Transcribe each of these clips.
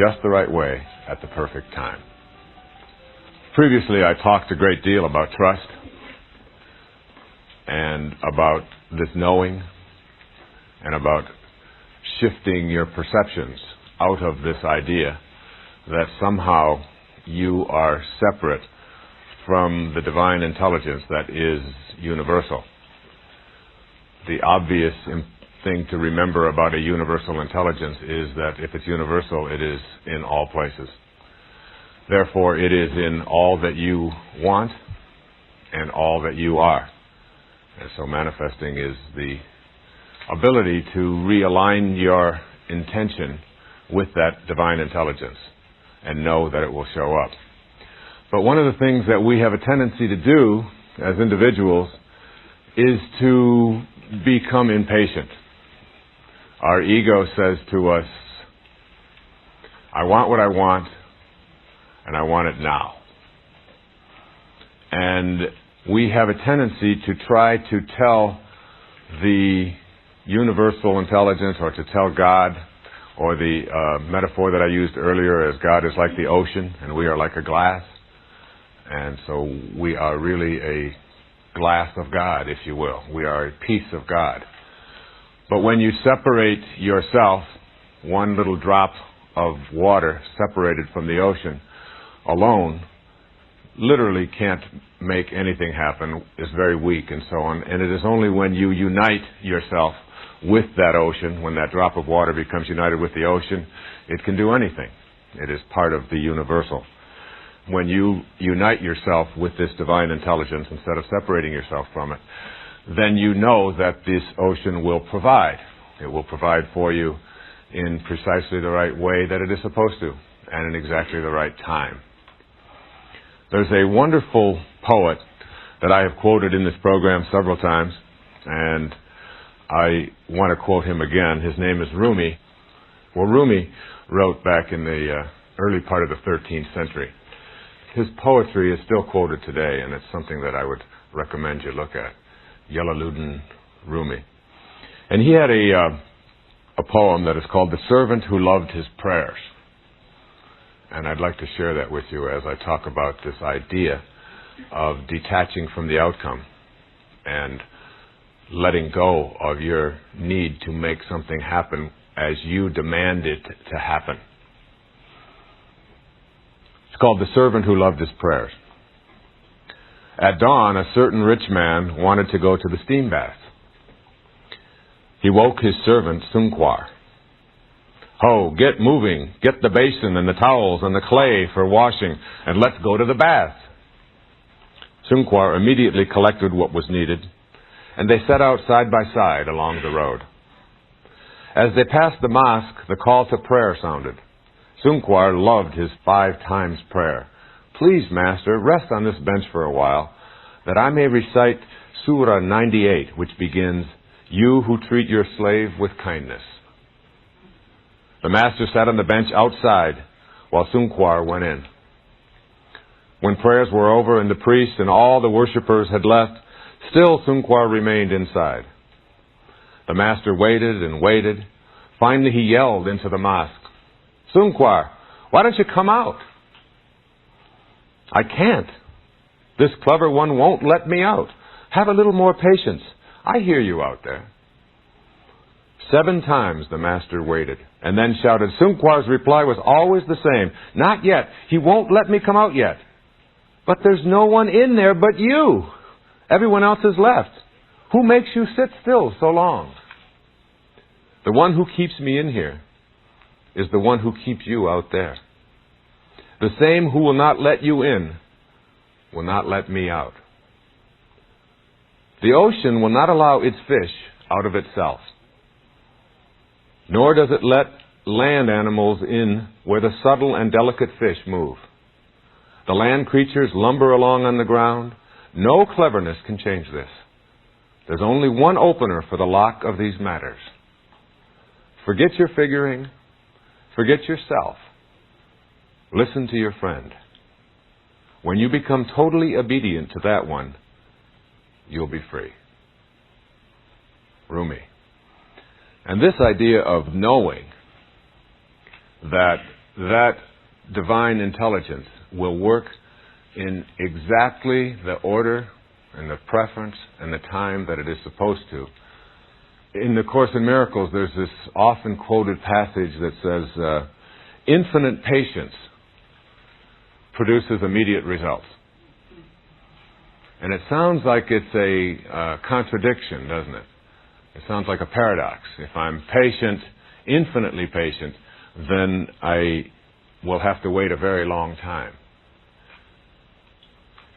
just the right way at the perfect time. Previously, I talked a great deal about trust and about this knowing and about shifting your perceptions out of this idea that somehow you are separate from the divine intelligence that is universal. The obvious thing to remember about a universal intelligence is that if it's universal, it is in all places. Therefore, it is in all that you want and all that you are. And so manifesting is the ability to realign your intention with that divine intelligence and know that it will show up. But one of the things that we have a tendency to do as individuals is to become impatient. Our ego says to us, I want what I want, and I want it now. And we have a tendency to try to tell the universal intelligence, or to tell God, or the metaphor that I used earlier as God is like the ocean and we are like a glass. And so we are really a glass of God, if you will. We are a piece of God. But when you separate yourself, one little drop of water separated from the ocean alone literally can't make anything happen, is very weak and so on. And it is only when you unite yourself with that ocean, when that drop of water becomes united with the ocean, it can do anything. It is part of the universal. When you unite yourself with this divine intelligence instead of separating yourself from it, then you know that this ocean will provide. It will provide for you in precisely the right way that it is supposed to, and in exactly the right time. There's a wonderful poet that I have quoted in this program several times, and I want to quote him again. His name is Rumi. Well, Rumi wrote back in the early part of the 13th century. His poetry is still quoted today, and it's something that I would recommend you look at. Jalaluddin Rumi. And he had a poem that is called The Servant Who Loved His Prayers. And I'd like to share that with you as I talk about this idea of detaching from the outcome and letting go of your need to make something happen as you demand it to happen. It's called The Servant Who Loved His Prayers. At dawn, a certain rich man wanted to go to the steam bath. He woke his servant, Sunquar. Ho, get moving, get the basin and the towels and the clay for washing, and let's go to the bath. Sunquar immediately collected what was needed, and they set out side by side along the road. As they passed the mosque, the call to prayer sounded. Sunquar loved his 5 times prayer. Please, Master, rest on this bench for a while, that I may recite Surah 98, which begins, You who treat your slave with kindness. The Master sat on the bench outside, while Sunquar went in. When prayers were over and the priest and all the worshippers had left, still Sunquar remained inside. The Master waited and waited. Finally he yelled into the mosque, Sunquar, why don't you come out? I can't. This clever one won't let me out. Have a little more patience. I hear you out there. 7 times the Master waited, and then shouted. Sunquar's reply was always the same. Not yet. He won't let me come out yet. But there's no one in there but you. Everyone else is left. Who makes you sit still so long? The one who keeps me in here is the one who keeps you out there. The same who will not let you in will not let me out. The ocean will not allow its fish out of itself, nor does it let land animals in where the subtle and delicate fish move. The land creatures lumber along on the ground. No cleverness can change this. There's only one opener for the lock of these matters. Forget your figuring. Forget yourself. Listen to your friend. When you become totally obedient to that one, you'll be free. Rumi. And this idea of knowing that that divine intelligence will work in exactly the order and the preference and the time that it is supposed to. In the Course in Miracles, there's this often quoted passage that says, infinite patience produces immediate results. And it sounds like it's a contradiction, doesn't it? It sounds like a paradox. If I'm patient, infinitely patient, then I will have to wait a very long time.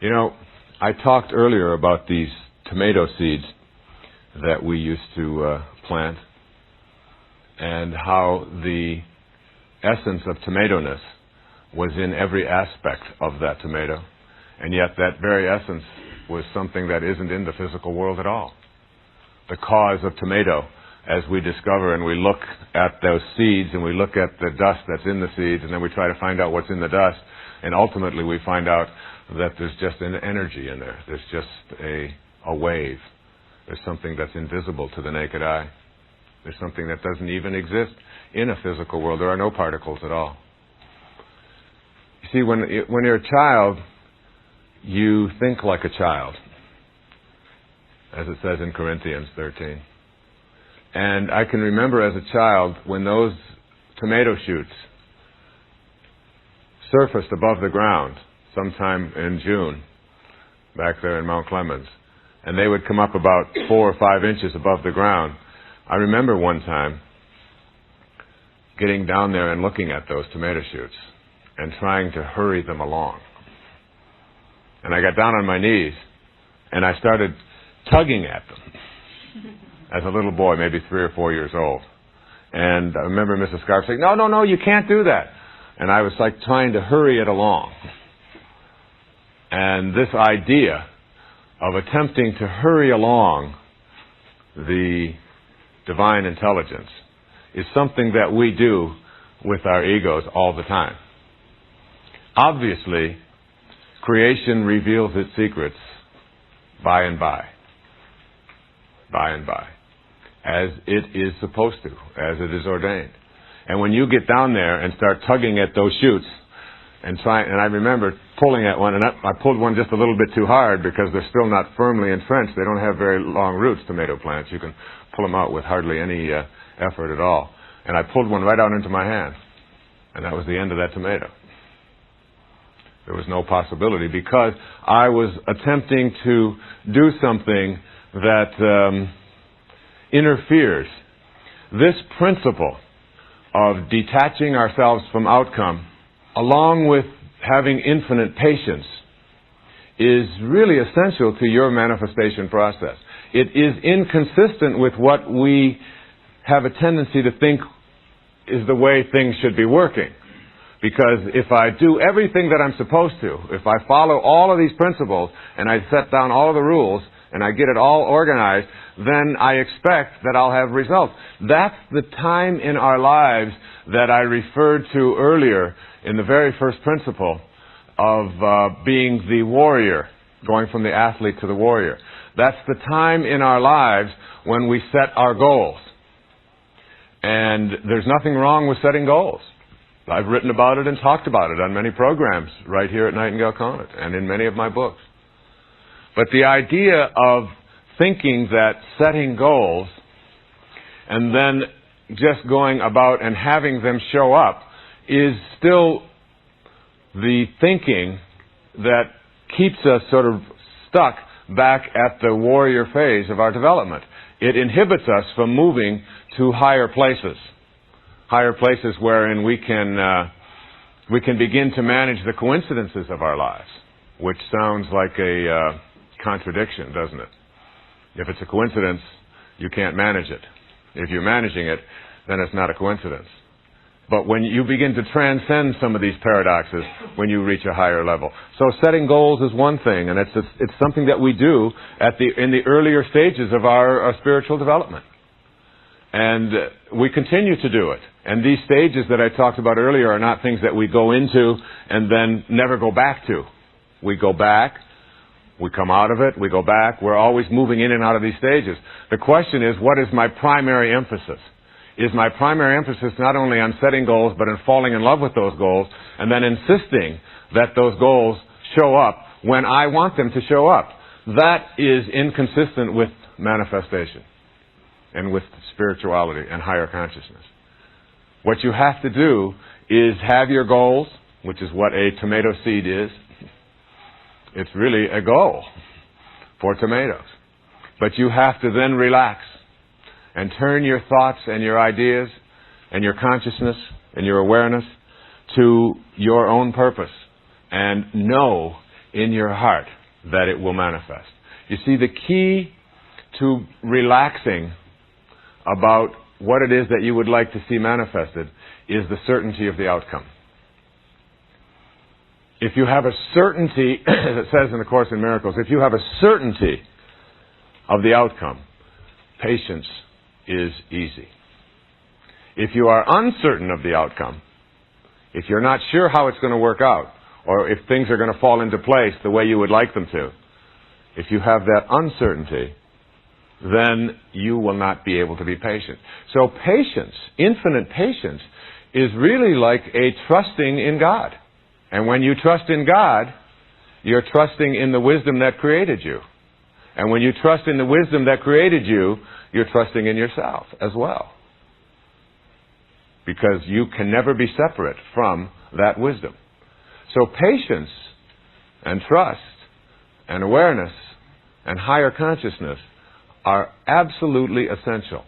You know, I talked earlier about these tomato seeds that we used to plant and how the essence of tomato-ness was in every aspect of that tomato, and yet that very essence was something that isn't in the physical world at all. The cause of tomato, as we discover and we look at those seeds and we look at the dust that's in the seeds, and then we try to find out what's in the dust, and ultimately we find out that there's just an energy in there. There's just a wave. There's something that's invisible to the naked eye. There's something that doesn't even exist in a physical world. There are no particles at all. You see, when you're a child, you think like a child, as it says in Corinthians 13. And I can remember as a child when those tomato shoots surfaced above the ground sometime in June, back there in Mount Clemens, and they would come up about 4 or 5 inches above the ground. I remember one time getting down there and looking at those tomato shoots and trying to hurry them along. And I got down on my knees and I started tugging at them as a little boy, maybe 3 or 4 years old. And I remember Mrs. Scarf saying, no, you can't do that. And I was like trying to hurry it along. And this idea of attempting to hurry along the divine intelligence is something that we do with our egos all the time. Obviously, creation reveals its secrets by and by, as it is supposed to, as it is ordained. And when you get down there and start tugging at those shoots and I remember pulling at one, and I pulled one just a little bit too hard because they're still not firmly entrenched. They don't have very long roots, tomato plants. You can pull them out with hardly any effort at all. And I pulled one right out into my hand, and that was the end of that tomato. There was no possibility because I was attempting to do something that interferes. This principle of detaching ourselves from outcome, along with having infinite patience, is really essential to your manifestation process. It is inconsistent with what we have a tendency to think is the way things should be working. Because if I do everything that I'm supposed to, if I follow all of these principles and I set down all of the rules and I get it all organized, then I expect that I'll have results. That's the time in our lives that I referred to earlier in the very first principle of being the warrior, going from the athlete to the warrior. That's the time in our lives when we set our goals. And there's nothing wrong with setting goals. I've written about it and talked about it on many programs right here at Nightingale Conant and in many of my books. But the idea of thinking that setting goals and then just going about and having them show up is still the thinking that keeps us sort of stuck back at the warrior phase of our development. It inhibits us from moving to higher places wherein we can begin to manage the coincidences of our lives, which sounds like a contradiction, doesn't it? If it's a coincidence, you can't manage it. If you're managing it, then it's not a coincidence. But when you begin to transcend some of these paradoxes, when you reach a higher level. So setting goals is one thing, and it's something that we do in the earlier stages of our spiritual development. And we continue to do it. And these stages that I talked about earlier are not things that we go into and then never go back to. We go back, we come out of it, we go back. We're always moving in and out of these stages. The question is, what is my primary emphasis? is my primary emphasis not only on setting goals, but in falling in love with those goals, and then insisting that those goals show up when I want them to show up. That is inconsistent with manifestation and with spirituality and higher consciousness. What you have to do is have your goals, which is what a tomato seed is. It's really a goal for tomatoes. But you have to then relax and turn your thoughts and your ideas and your consciousness and your awareness to your own purpose and know in your heart that it will manifest. You see, the key to relaxing about what it is that you would like to see manifested is the certainty of the outcome. If you have a certainty, as it says in the Course in Miracles, if you have a certainty of the outcome, patience is easy. If you are uncertain of the outcome, if you're not sure how it's going to work out, or if things are going to fall into place the way you would like them to, if you have that uncertainty, then you will not be able to be patient. So patience, infinite patience, is really like a trusting in God. And when you trust in God, you're trusting in the wisdom that created you. And when you trust in the wisdom that created you, you're trusting in yourself as well. Because you can never be separate from that wisdom. So patience and trust and awareness and higher consciousness are absolutely essential.